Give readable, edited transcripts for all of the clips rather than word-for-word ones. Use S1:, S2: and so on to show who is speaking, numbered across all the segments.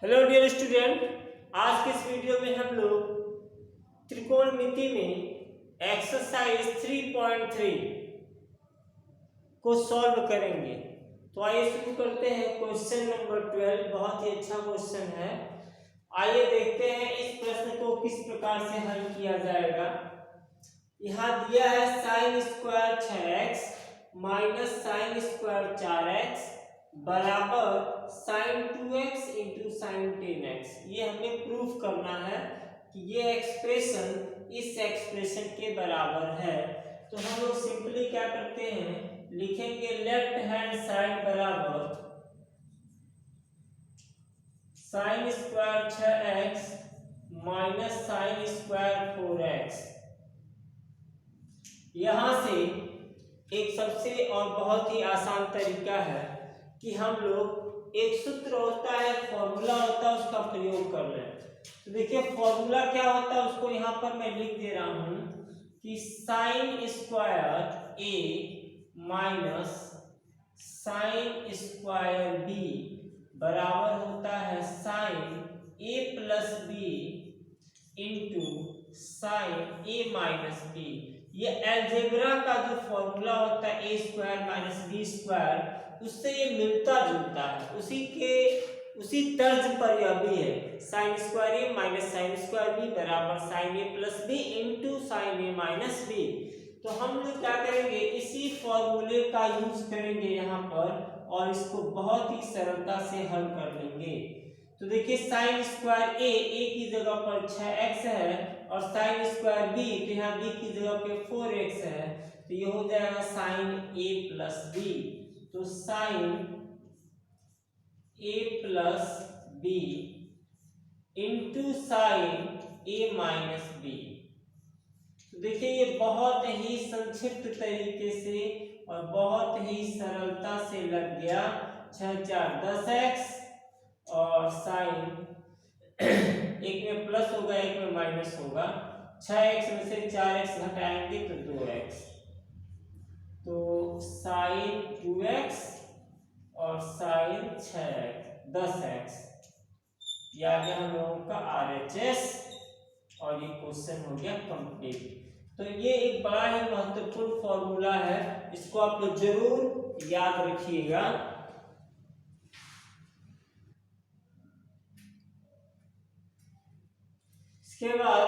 S1: Hello dear student, आज के इस वीडियो में हम लोग त्रिकोणमिति में एक्सरसाइज 3.3 को सॉल्व करेंगे। तो आइए शुरू करते हैं। क्वेश्चन नंबर 12 बहुत ही अच्छा क्वेश्चन है। आइए देखते हैं इस प्रश्न को किस प्रकार से हल किया जाएगा। यहाँ दिया है sine square 6x minus sine square 4x बराबर sign 2x into sine 10x। ये हमें प्रूफ करना है कि ये एक्सप्रेशन इस एक्सप्रेशन के बराबर है। तो हम लोग सिंपली क्या करते हैं, लिखेंगे लेफ्ट हैंड साइड बराबर sine square 6x minus sine square 4x। यहां से एक सबसे और बहुत ही आसान तरीका है कि हम लोग एक सूत्र होता है, फॉर्मूला होता है, उसका प्रयोग कर लें। तो देखिए फॉर्मूला क्या होता है, उसको यहाँ पर मैं लिख दे रहा हूं कि साइन स्क्वायर ए माइनस साइन स्क्वायर बी बराबर होता है साइन ए प्लस बी इंटू साइन ए माइनस बी। ये अलजेब्रा का जो फॉर्मूला होता है ए स्क्वायर माइनस बी स्क्वायर, उससे ये मिलता जुलता है, उसी तर्ज पर यह भी है। साइन स्क्वायर ए माइनस साइन स्क्वायर बी बराबर साइन ए प्लस बी इंटू साइन ए माइनस बी। तो हम लोग क्या करेंगे, इसी फॉर्मूले का यूज करेंगे यहाँ पर और इसको बहुत ही सरलता से हल कर लेंगे। तो देखिए साइन स्क्वायर ए की जगह पर 6x है और साइन स्क्वायर बी, तो यहाँ बी की जगह पे 4x है, तो ये हो जाएगा साइन ए प्लस बी। तो साइन ए प्लस बी इंटू साइन ए माइनस बी। तो देखिए ये बहुत ही संक्षिप्त तरीके से और बहुत ही सरलता से लग गया। 6 4 10x और साइन एक में प्लस होगा एक में माइनस होगा। 6x में से 4x घटाएंगे तो 2x, तो साइन 2x और साइन 6x 10x। ये आ गया हम लोगों का RHS और ये क्वेश्चन हो गया कंप्लीट। तो ये एक बड़ा ही महत्वपूर्ण फॉर्मूला है, इसको आप लोग जरूर याद रखिएगा। इसके बाद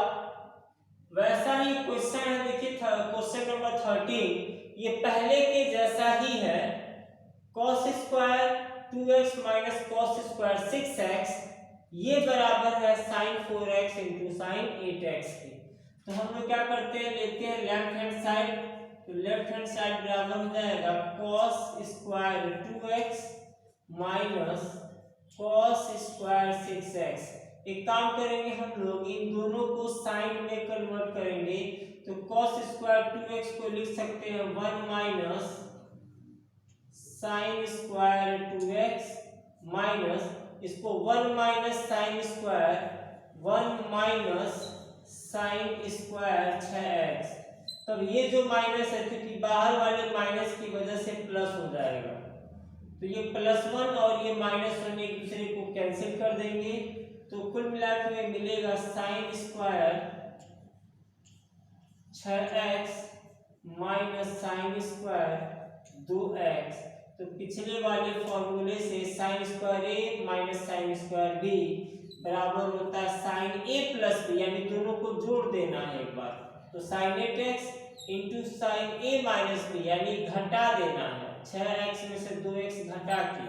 S1: वैसा ही क्वेश्चन है, देखिए क्वेश्चन नंबर 13, ये पहले के जैसा ही है। cos square 2x minus cos square 6x ये बराबर है sign 4x into sine 8x के। तो हम लोग क्या करते हैं, लेते हैं लेफ्ट हैंड साइड। तो लेफ्ट हैंड साइड बराबर हो जाएगा cos square 2x minus cos square 6x। एक काम करेंगे हम लोग, इन दोनों को साइन में कन्वर्ट करेंगे। तो cos स्क्वायर 2x को लिख सकते हैं 1 minus sine square 2x minus इसको 1 minus sine square 1 minus sine square 6x। तब ये जो माइनस है, क्योंकि बाहर वाले माइनस की वजह से प्लस हो जाएगा, तो ये +1 और ये -1 एक दूसरे को कैंसिल कर देंगे। तो कुल मिलाकर में मिलेगा sine square 6x minus sine square 2x। तो पिछले वाले फॉर्मूले से साइन स्क्वायर ए माइनस साइन स्क्वायर बी बराबर होता है साइन ए प्लस बी, यानी दोनों को जोड़ देना है एक बार। तो साइन 8x इंटू साइन ए माइनस बी यानी घटा देना है। 6x में से 2x घटा के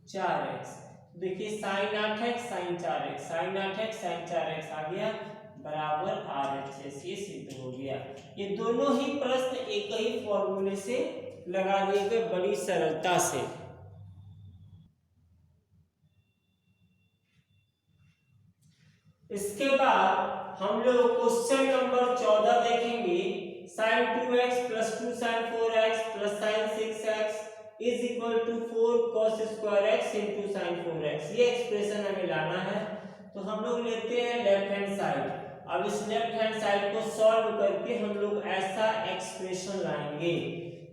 S1: 4x। देखिए sine 8x sine 4x sine 8x sine 4x आ गया बराबर RHS। ये सिद्ध हो गया। ये दोनों ही प्रश्न एक ही फॉर्मूले से लगा दिए गए बड़ी सरलता से। इसके बाद हम लोग क्वेश्चन नंबर 14 देखेंगे। Sine 2x plus 2 sine 4x plus sine 6x is equal to 4 cos square x into sine 4x। ये एक्सप्रेशन हमें लाना है। तो हम लोग लेते हैं लेफ्ट हैंड साइड। अब इस लेफ्ट हैंड साइड को सॉल्व करके हम लोग ऐसा एक्सप्रेशन लाएंगे।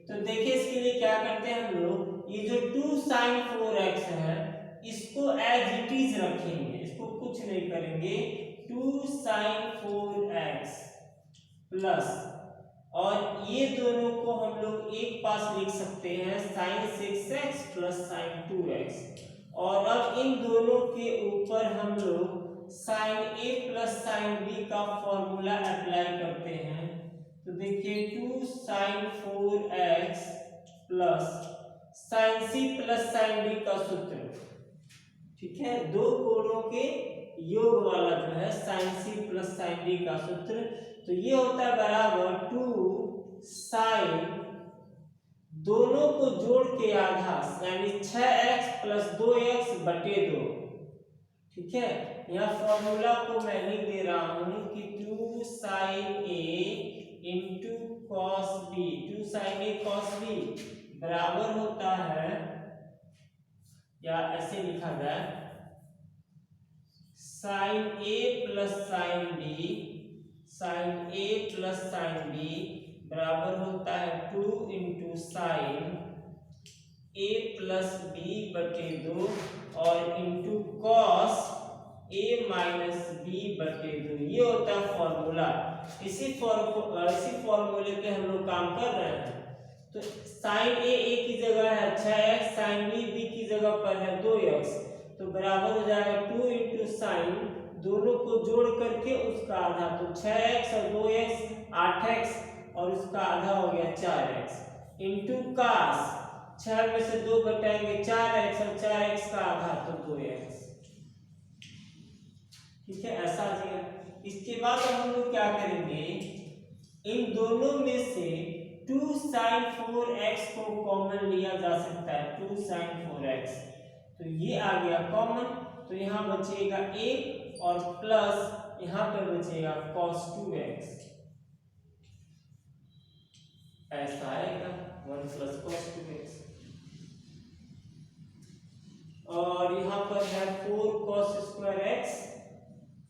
S1: तो देखिए इसके लिए क्या करते हैं हम लोग, ये जो 2 साइन 4x है इसको इसको एज इट इज रखेंगे, इसको कुछ नहीं करेंगे। 2 sin 4x प्लस, और ये दोनों को हम लोग एक पास लिख सकते हैं sin 6x plus sin 2x, और अब इन दोनों के ऊपर हम लोग sin a plus sin b का फॉर्मूला अप्लाई करते हैं। तो देखिए 2 sin 4x plus sin c plus sin b का सूत्र, ठीक है, दो कोणों के योग वाला जो है sin c plus sin b का सूत्र, तो ये होता है बराबर 2 sin, दोनों को जोड़ के आधा यानी 6x प्लस 2x बटे 2, ठीक है। यह फॉर्मूला को मैं लिख दे रहा हूं कि 2 sin a into cos b, 2 sin a cos b बराबर होता है, या ऐसे लिखा जाए sin a plus sin b, sin a plus sin b बराबर होता है 2 into sine a plus B बटे 2 और into cos a minus B बटे 2। ये होता है फॉर्मूला। इसी फॉर्मूले पे हम लोग काम कर रहे हैं। तो साइन a की जगह है 6x, साइन b की जगह पर है 2x, तो बराबर हो जाएगा 2 इंटू साइन, दोनों को जोड़ करके उसका आधा, तो 6x और 2x 8x और उसका आधा हो गया 4x इंटू कास, 6 में से 2 घटाएंगे 4x और 4x का आधा तो 2x, ठीक है, ऐसा आ जाएगा। इसके बाद हम लोग क्या करेंगे, इन दोनों में से 2 sin 4x को कॉमन लिया जा सकता है, 2 sin 4x, तो ये आ गया कॉमन, तो यहाँ बचेगा 1 और प्लस यहाँ पर बचेगा cos 2x, ऐसा आएगा 1 प्लस cos 2x, और यहाँ पर है 4 cos square x,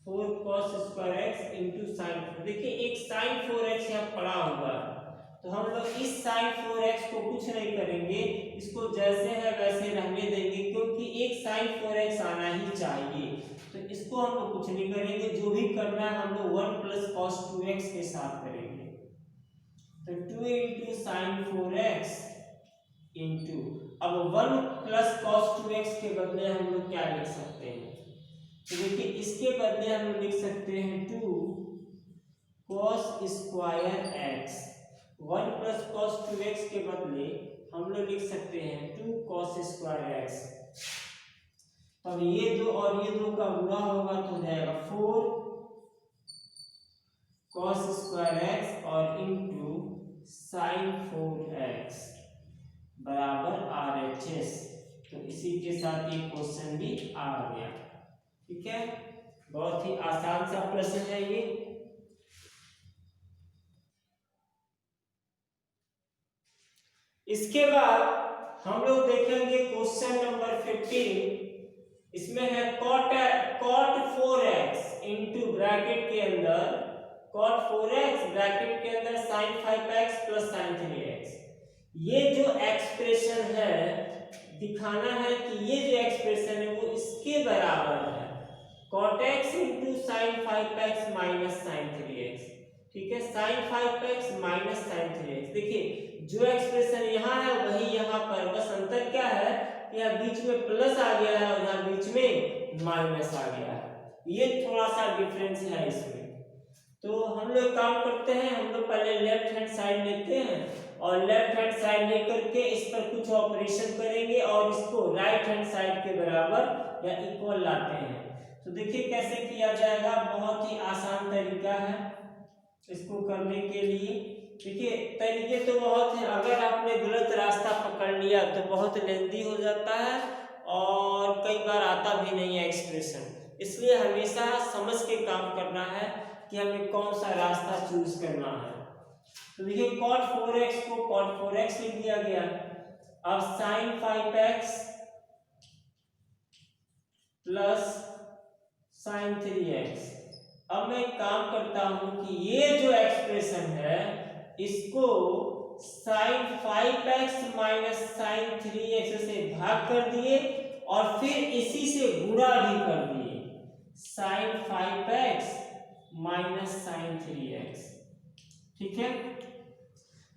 S1: 4 cos square x into sign. देखिए एक sin 4x यहाँ पड़ा हुआ है, तो हम लोग इस sin 4x को कुछ नहीं करेंगे, इसको जैसे है वैसे रहने देंगे, क्योंकि एक sin 4x आना ही चाहिए, तो इसको हम लोग कुछ नहीं करेंगे, जो भी करना है हम लोग 1 प्लस cos 2x के साथ करेंगे। तो 2 इंटू साइन 4x इंटू, अब 1 प्लस cos 2x के बदले हम लोग क्या लिख सकते हैं, तो देखिए इसके बदले हम लोग लिख सकते हैं 2 cos square x, 1 plus cos 2x के बदले हम लोग लिख सकते हैं 2 cos स्क्वायर x। अब ये दो और ये दो का गुणा होगा तो हो जाएगा 4 cos स्क्वायर x और इंटू साइन 4x बराबर RHS। तो इसी के साथ ये क्वेश्चन भी आ गया, ठीक है, बहुत ही आसान सा प्रश्न है ये। इसके बाद हम लोग देखेंगे क्वेश्चन नंबर 15। इसमें है cot 4x इंटू ब्रैकेट के अंदर cot 4x ब्रैकेट के अंदर sin 5x plus sin 3x। ये जो एक्सप्रेशन है दिखाना है कि ये जो एक्सप्रेशन है वो इसके बराबर है cot x into sin 5x minus sin 3x, ठीक है, sin 5x minus sin 3x। देखिए जो एक्सप्रेशन यहाँ है वही यहाँ पर, बस अंतर क्या है कि यहाँ बीच में प्लस आ गया है और यहाँ बीच में माइनस आ गया है, ये थोड़ा सा डिफरेंस है इसमें। तो हम लोग काम करते हैं, हम लोग पहले लेफ्ट हैंड साइड लेते हैं और लेफ्ट हैंड साइड लेकर के इस पर कुछ ऑपरेशन करेंगे और इसको राइट हैंड साइड के बराबर या इक्वल लाते हैं। तो देखिए कैसे किया जाएगा, बहुत ही आसान तरीका है इसको करने के लिए। देखिए तरीके तो बहुत है, अगर आपने गलत रास्ता पकड़ लिया तो बहुत लेंदी हो जाता है और कई बार आता भी नहीं है एक्सप्रेशन, इसलिए हमेशा समझ के काम करना है कि हमें कौन सा रास्ता चूज करना है। तो देखिए cot 4x को cot 4x लिख दिया गया, अब sin 5x plus sin 3x। अब मैं काम करता हूं कि ये जो एक्सप्रेशन है इसको sin 5x minus sin 3x से भाग कर दिए और फिर इसी से गुणा भी कर दिए, sin 5x minus sin 3x। ठीक है,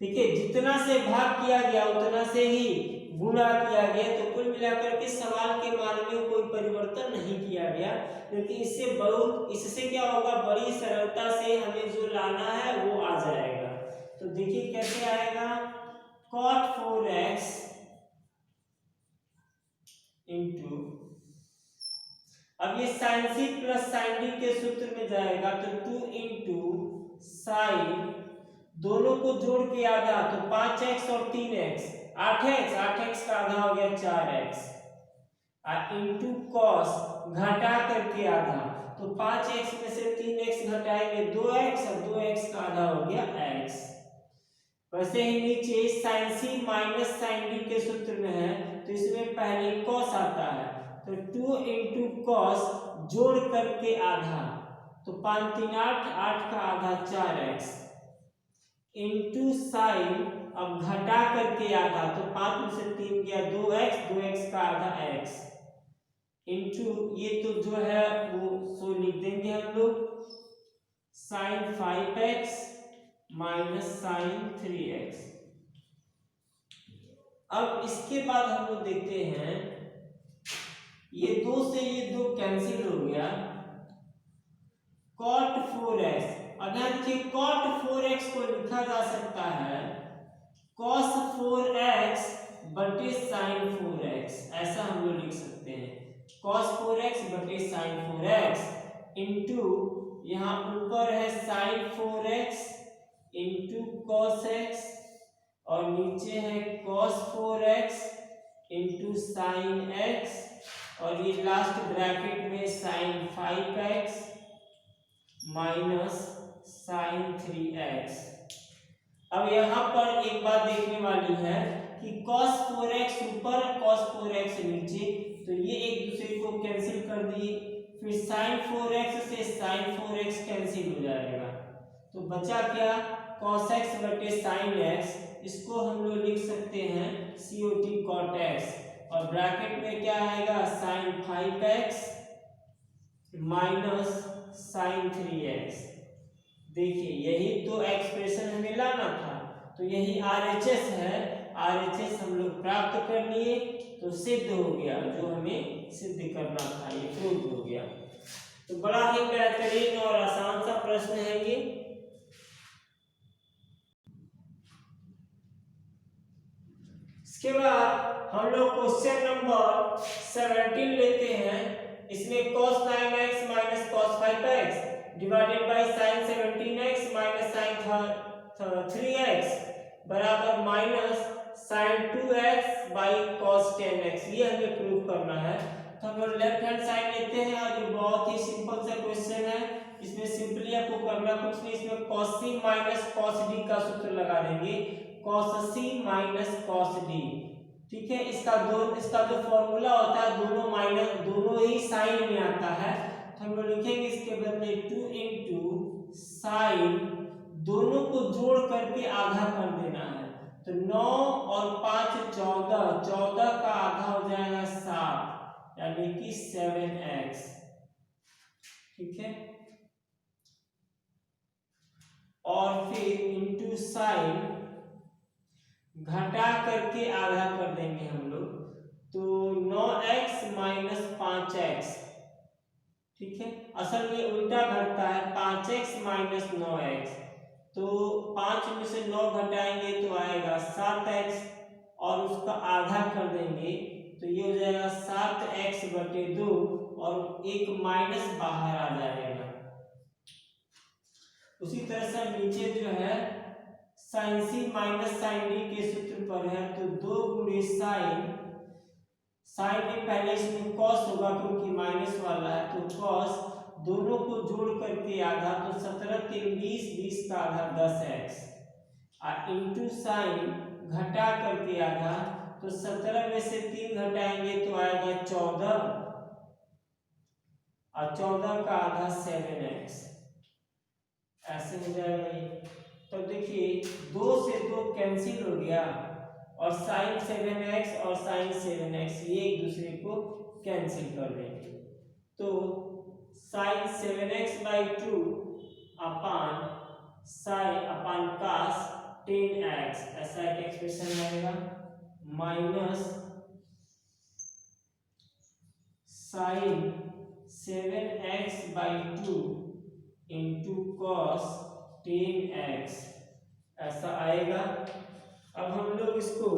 S1: देखिए जितना से भाग किया गया उतना से ही गुणा किया गया, तो कुल मिलाकर के सवाल के मान में कोई परिवर्तन नहीं किया गया। लेकिन इससे क्या होगा, बड़ी सरलता से हमें जो लाना है वो आ जाएगा। तो देखिए कैसे आएगा, cot 4x इंटू, अब ये sin c plus sin d के सूत्र में जाएगा, तो 2 इंटू साइन, दोनों को जोड़ के आधा, तो 5x और 3x 8x का आधा हो गया 4x, इंटू कॉस, घटा करके आधा, तो 5x में से 3x घटाएंगे 2x, और 2x का आधा हो गया x। वैसे ही नीचे sin c minus sin d के सूत्र में है, तो इसमें पहले cos आता है, तो 2 इंटू कॉस जोड़ करके आधा, तो 5 3 8, 8 का आधा 4x, इंटू साइन, अब घटा करके आधा, तो 5 में से 3 गया 2x, 2x का आधा x, इंटू ये तो जो है वो सो लिख देंगे हम लोग, sin 5x minus sin 3x। अब इसके बाद हम लोग देखते हैं, ये 2 से ये 2 कैंसिल हो गया, cot 4x, अगर देखिए cot 4x को लिखा जा सकता है cos 4x बटे sin 4x, ऐसा हम लोग लिख सकते हैं, cos 4x बटे sin 4x, इंटू यहाँ ऊपर है sin 4x into cos x, और नीचे है cos 4x into sin x, और ये लास्ट ब्रैकेट में sin 5x minus sin 3x। अब यहाँ पर एक बात देखने वाली है कि cos 4x ऊपर cos 4x नीचे, तो ये एक दूसरे को कैंसिल कर दिए, फिर sin 4x से sin 4x कैंसिल हो जाएगा, तो बचा क्या, cos x बटे sin x, इसको हम लोग लिख सकते हैं cot cot x, और ब्रैकेट में क्या आएगा sin 5x minus sin 3x। देखिए यही तो एक्सप्रेशन हमें लाना था, तो यही RHS है, RHS हम लोग प्राप्त कर लिए, तो सिद्ध हो गया, जो हमें सिद्ध करना था ये प्रूव हो गया। तो बड़ा ही बेहतरीन और आसान सा प्रश्न है ये। इसके बाद हम लोग क्वेश्चन नंबर 17 लेते हैं। इसमें cos 9x minus cos 5x divided by sin 17x minus sin 3x बराबर minus sin 2x bye cos 10x, ये हमें प्रूव करना है। तो हम लोग लेफ्ट हैंड साइड लेते हैं, और ये बहुत ही सिंपल सा क्वेश्चन है, इसमें सिंपली आपको करना कुछ नहीं, इसमें cos c minus cos d का सूत्र लगा देंगे, cos c minus cos d। ठीक है, इसका जो फॉर्मूला होता है दोनों ही साइन में आता है, तो हम लोग लिखेंगे इसके बदले 2 इंटू साइन, दोनों को जोड़ करके आधा कर देना है, तो 9 और 5 14, 14 का आधा हो जाएगा 7, यानी कि 7x। ठीक है, और फिर इंटू साइन, घटा करके आधा कर देंगे हम लोग, तो 9x माइनस 5x। ठीक है, असल में उल्टा घटता है, 5x माइनस 9x, तो 5 में से 9 घटाएंगे तो आएगा 7x, और उसका आधा कर देंगे तो ये हो जाएगा 7x बटे 2, और एक माइनस बाहर आ जाएगा। उसी तरह से नीचे जो है sin c minus sin d के सूत्र पर है, तो 2 गुणे साइन, साइन में पहले इसमें cos होगा क्योंकि माइनस वाला है, तो cos, दोनों को जोड़ करके आधा, तो 17 3 20, 20 का आधा 10x, और इंटू साइन, घटा करके आधा, तो 17 में से 3 घटाएंगे तो आएगा 14, और 14 का आधा 7x, ऐसे हो जाएगा ये। तो देखिए 2 से 2 कैंसिल हो गया, और साइन 7x और साइन 7x ये एक दूसरे को कैंसिल कर देंगे। तो साइन 7x/2 अपान साइन अपान कास 10x ऐसा एक एक्सप्रेशन आएगा, minus sign 7x/2 into cos 10x ऐसा आएगा। अब हम लोग इसको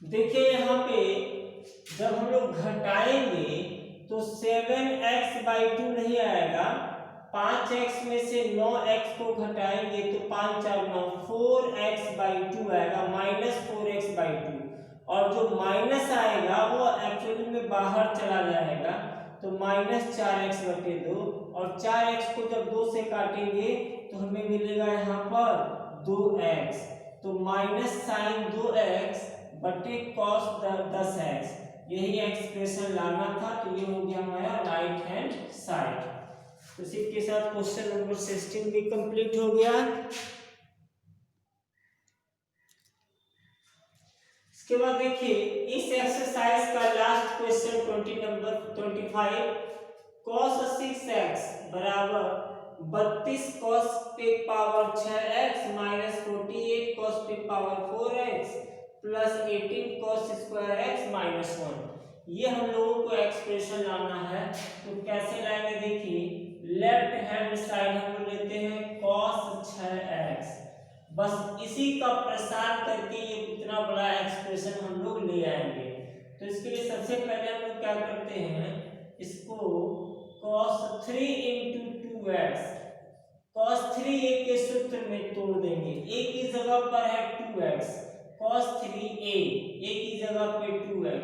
S1: देखिए, यहाँ पे जब हम लोग घटाएंगे तो 7x/2 नहीं आएगा, 5x में से 9x को घटाएंगे तो 5 4 9 4x/2 आएगा, -4x/2। और जो माइनस आएगा वो एक्चुअली में बाहर चला जाएगा, तो -4x/2। और 4x को जब 2 से काटेंगे तो हमें मिलेगा यहाँ पर 2x, तो माइनस साइन 2x बटे कॉस 10x, यही एक्सप्रेशन लाना था। तो ये हो गया हमारा राइट हैंड साइड। तो इसी के साथ क्वेश्चन नंबर 16 भी कंप्लीट हो गया। इसके बाद देखिए इस एक्सरसाइज का last question 20 number 25, cos 6x बराबर 32 cos पे पावर 6x माइनस 48 cos पे power 4x plus 18 cos square x minus 1, ये हम लोगों को एक्सप्रेशन लाना है। तो कैसे लाएंगे देखिए, लेफ्ट हैंड साइड हम लोग लेते हैं cos 6x, बस इसी का प्रसार करके ये इतना बड़ा एक्सप्रेशन हम लोग ले आएंगे। तो इसके लिए सबसे पहले हम लोग क्या करते हैं, इसको cos 3 into 2x, cos 3 a के सूत्र में तोड़ देंगे, a की जगह पर है 2x, cos 3a की जगह पे 2x,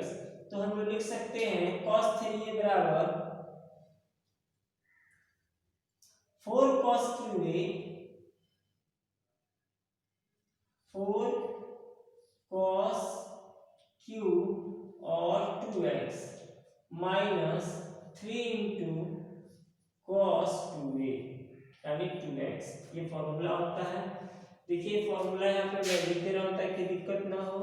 S1: तो हम लोग लिख सकते हैं cos 3a बराबर 4 cos qa 4 cos q और 2x minus 3 into cos 2a यानी 2x, ये फॉर्मूला होता है। देखिए फॉर्मूला यहाँ पे मैं लिख दे रहा हूँ ताकि दिक्कत ना हो।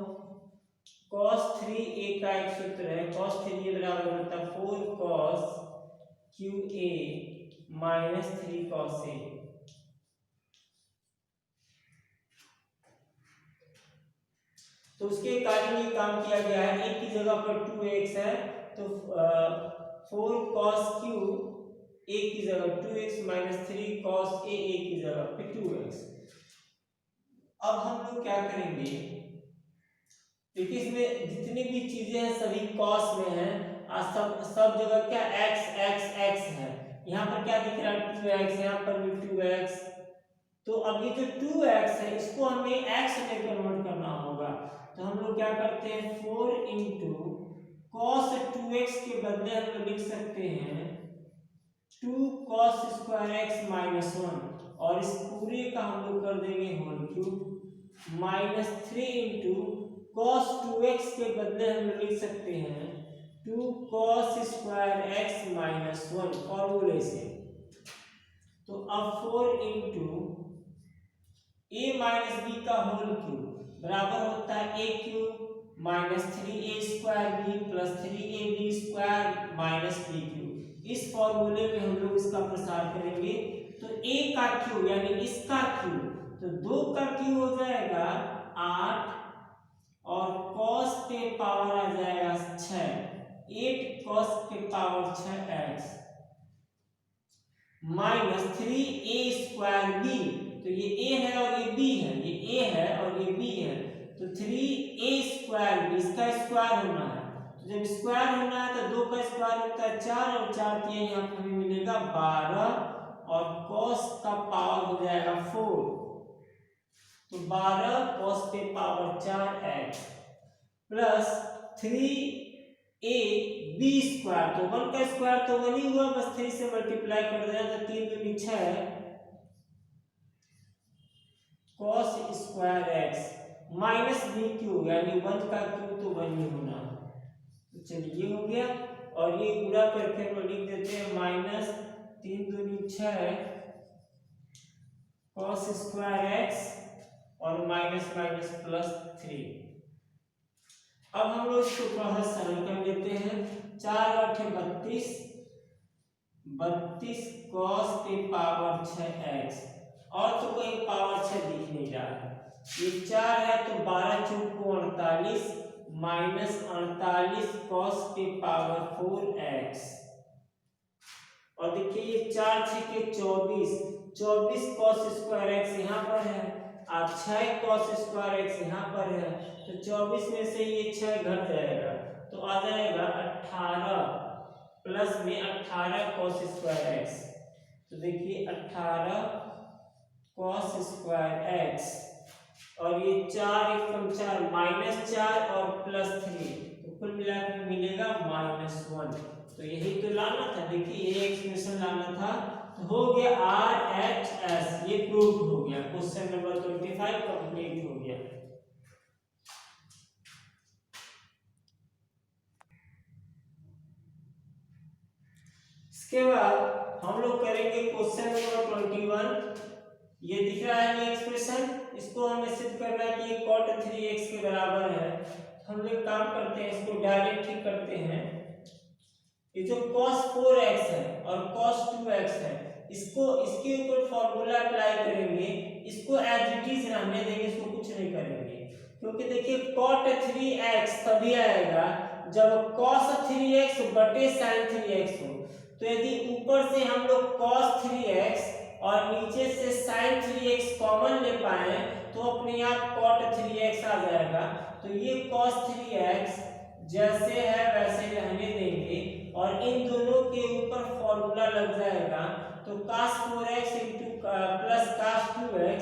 S1: cos 3a का एक सूत्र है, cos 3a बराबर होता है 4 cos qa minus 3 cos a। तो उसके कारण ये काम किया गया है, a की जगह पर 2x है तो 4 cos q a की जगह 2x माइनस 3 cos a की जगह पे 2x। अब हम लोग क्या करेंगे, देखिए इसमें जितनी भी चीजें हैं सभी cos में है, सब जगह क्या x है। यहाँ पर क्या दिख रहा है 2x, यहाँ पर भी 2x। तो अब ये जो 2x है इसको हमें x में कन्वर्ट करना होगा। तो हम लोग क्या करते हैं 4 इंटू cos 2x के बदले हम लोग लिख सकते हैं 2 cos स्क्वायर x माइनस 1, और इस पूरे का हम लोग कर देंगे whole cube, minus 3 into cos 2x के बदले हम लोग लिख सकते हैं 2 cos स्क्वायर x माइनस 1 फॉर्मूले से। तो अब 4 इंटू a माइनस b का होल क्यूब बराबर होता है a cube minus 3a square b plus 3ab square minus b cube. इस फॉर्मूले में हम लोग इसका प्रसार करेंगे, तो a का क्यूब यानी इसका क्यूब, तो 2 का क्यूब हो जाएगा 8 और cos पे पावर आ जाएगा 6, 8 cos पे power 6x minus 3a square b, तो ये a है और ये b है, ये a है और ये b है, तो 3a स्क्वायर b, इसका स्क्वायर होना है। तो जब स्क्वायर होना है तो 2 का स्क्वायर होता है 4 और 4 के यहाँ पर हमें मिलेगा 12 और cos का पावर हो जाएगा 4, तो 12 cos पे power 4x plus 3a b square, तो 1 का स्क्वायर तो 1 ही हुआ, बस 3 से मल्टीप्लाई कर देना, तो 3 दूनी 6 cos square x minus b cube, यानी 1 का क्यूब तो 1 ही होना। तो चलिए ये हो गया, और ये गुणा करके हम लिख देते हैं माइनस 3 दूनी 6 cos स्क्वायर x और माइनस माइनस प्लस 3। अब हम लोग इसको थोड़ा सा सरल कर लेते हैं। 4 और 8 32, 32 cos के पावर 6x, और तो कोई पावर 6 दिख नहीं रहा है। ये 4 है तो 12 चौक को 48 माइनस 48 cos के पावर 4x। और देखिए ये 4 6 के 24, 24 cos स्क्वायर x यहाँ पर है और 6 cos स्क्वायर x यहाँ पर है, तो 24 में से ये 6 घट जाएगा तो आ जाएगा 18 प्लस में 18 cos स्क्वायर x। तो देखिए 18 cos स्क्वायर x और ये 4 एक कम 4 माइनस 4 और प्लस 3, तो कुल मिलाकर मिलेगा -1। तो यही तो लाना था। देखिए ये एक्सप्रेशन लाना था, तो हो गया RHS, ये प्रूव हो गया। क्वेश्चन नंबर 25 कंप्लीट हो गया। इसके बाद हम लोग करेंगे क्वेश्चन नंबर 21। ये दिख रहा है ये एक्सप्रेशन, इसको हमें सिद्ध करना है कि ये cot 3x के बराबर है। हम लोग काम करते हैं, इसको डायरेक्ट ही करते हैं। ये जो cos 4x है और cos 2x है, इसको इसके ऊपर फॉर्मूला अप्लाई करेंगे, इसको एज इट इज रहने देंगे, इसको कुछ नहीं करेंगे। क्योंकि देखिए cot 3x तभी आएगा जब cos 3x बटे sin 3x हो। तो यदि ऊपर से हम लोग cos 3x और नीचे से sin 3x कॉमन ले पाए तो अपने आप cot 3x आ जाएगा। तो ये cos 3x जैसे है वैसे रहने देंगे और इन दोनों के ऊपर फॉर्मूला लग जाएगा। तो cos 4x plus cos 2x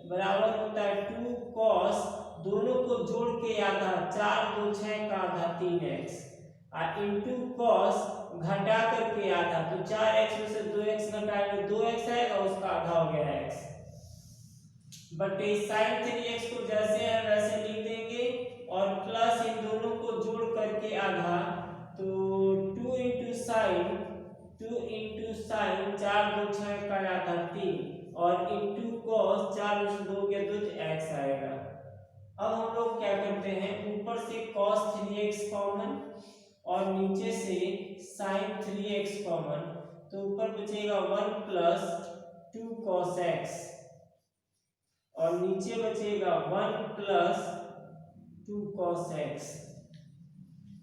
S1: बराबर होता है 2 cos, दोनों को जोड़ के आधा 4 2 6 का आधा 3x इंटू cos घटा करके आधा, तो 4x में से 2x घटाएंगे 2x आएगा, उसका आधा हो गया x बटे sin 3x को जैसे है वैसे लिख देंगे और प्लस इन दोनों को जोड़ करके आधा, तो 2 इंटू साइन 4 2 6 का आधा 3 और इंटू cos 4 में से 2 गया 2 x आएगा। अब हम लोग क्या करते हैं, ऊपर से cos 3x कॉमन और नीचे से sin 3x कॉमन, तो ऊपर बचेगा 1 प्लस 2 cos x और नीचे बचेगा 1 प्लस 2 cos x।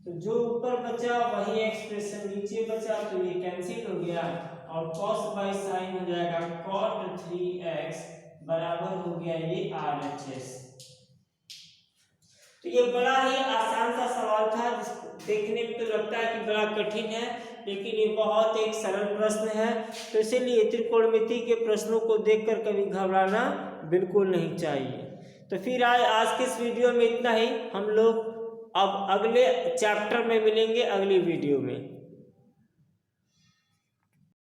S1: तो जो ऊपर बचा वही एक्सप्रेशन नीचे बचा, तो ये कैंसिल हो गया और cos बाई sin हो जाएगा cot 3x बराबर हो गया ये RHS। तो ये बड़ा ही आसान सा सवाल था, देखने में तो लगता है कि बड़ा कठिन है, लेकिन ये बहुत एक सरल प्रश्न है। तो इसीलिए त्रिकोणमिति के प्रश्नों को देखकर कभी घबराना बिल्कुल नहीं चाहिए। तो फिर आज के इस वीडियो में इतना ही। हम लोग अब अगले चैप्टर में मिलेंगे अगली वीडियो में।